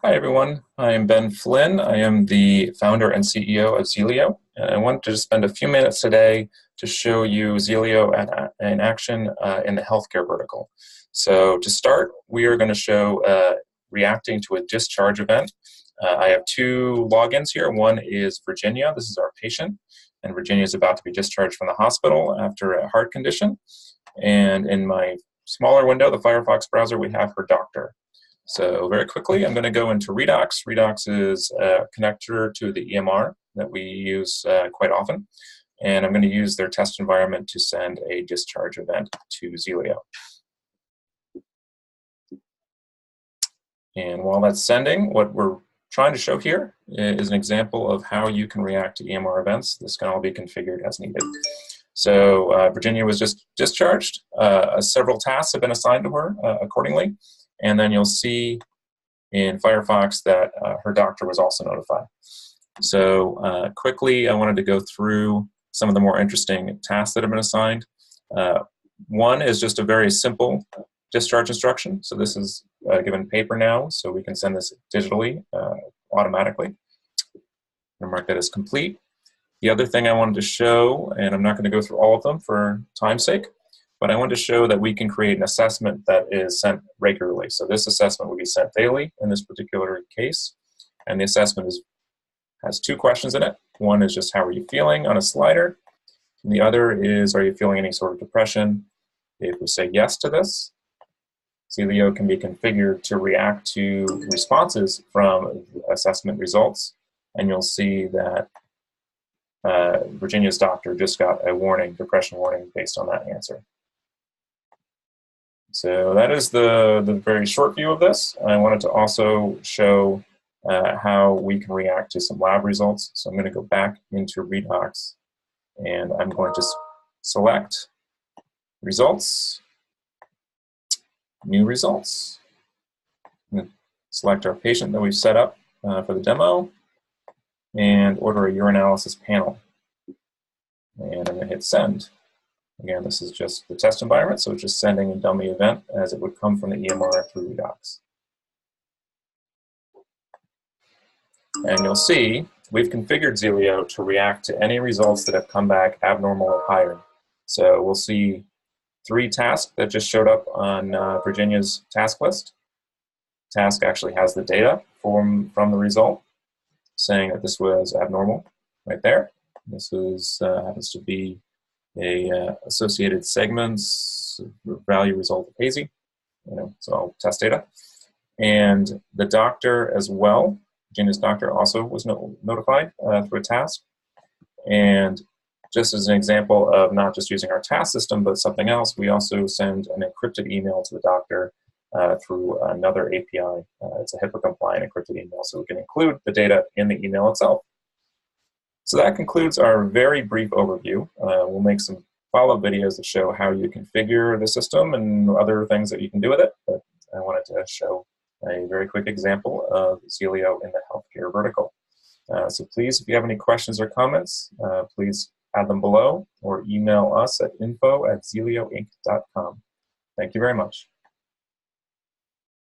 Hi, everyone. I am Ben Flynn. I am the founder and CEO of Zelio. And I wanted to spend a few minutes today to show you Zelio in action in the healthcare vertical. So to start, we are going to show reacting to a discharge event. I have two logins here. One is Virginia. This is our patient. And Virginia is about to be discharged from the hospital after a heart condition. And in my smaller window, the Firefox browser, we have her doctor. So very quickly, I'm going to go into Redox. Redox is a connector to the EMR that we use quite often. And I'm going to use their test environment to send a discharge event to Zelio. And while that's sending, what we're trying to show here is an example of how you can react to EMR events. This can all be configured as needed. So Virginia was just discharged. Several tasks have been assigned to her accordingly. And then you'll see in Firefox that her doctor was also notified. So quickly, I wanted to go through some of the more interesting tasks that have been assigned. One is just a very simple discharge instruction. So this is given paper now, so we can send this digitally automatically. I'll mark that as complete. The other thing I wanted to show, and I'm not going to go through all of them for time's sake, but I wanted to show that we can create an assessment that is sent regularly. So this assessment will be sent daily in this particular case. And the assessment has two questions in it. One is just how are you feeling on a slider. And the other is, are you feeling any sort of depression? If we say yes to this, Zelio can be configured to react to responses from assessment results. And you'll see that Virginia's doctor just got a warning, depression warning, based on that answer. So that is the very short view of this. I wanted to also show how we can react to some lab results. So I'm going to go back into Redox, and I'm going to select results, new results. I'm going to select our patient that we've set up for the demo, and order a urinalysis panel. And I'm going to hit send. Again, this is just the test environment, so it's just sending a dummy event as it would come from the EMR through Redox. And you'll see we've configured Zelio to react to any results that have come back abnormal or higher. So we'll see 3 tasks that just showed up on Virginia's task list. Task actually has the data from the result, saying that this was abnormal right there. This is happens to be a associated segments value result of hazy, so all test data. And the doctor as well, Virginia's doctor also was notified through a task. And just as an example of not just using our task system, but something else, we also send an encrypted email to the doctor through another API. It's a HIPAA-compliant encrypted email, so we can include the data in the email itself. So that concludes our very brief overview. We'll make some follow-up videos that show how you configure the system and other things that you can do with it. But I wanted to show a very quick example of Zelio in the healthcare vertical. So please, if you have any questions or comments, please add them below or email us at info@zelioinc.com. Thank you very much.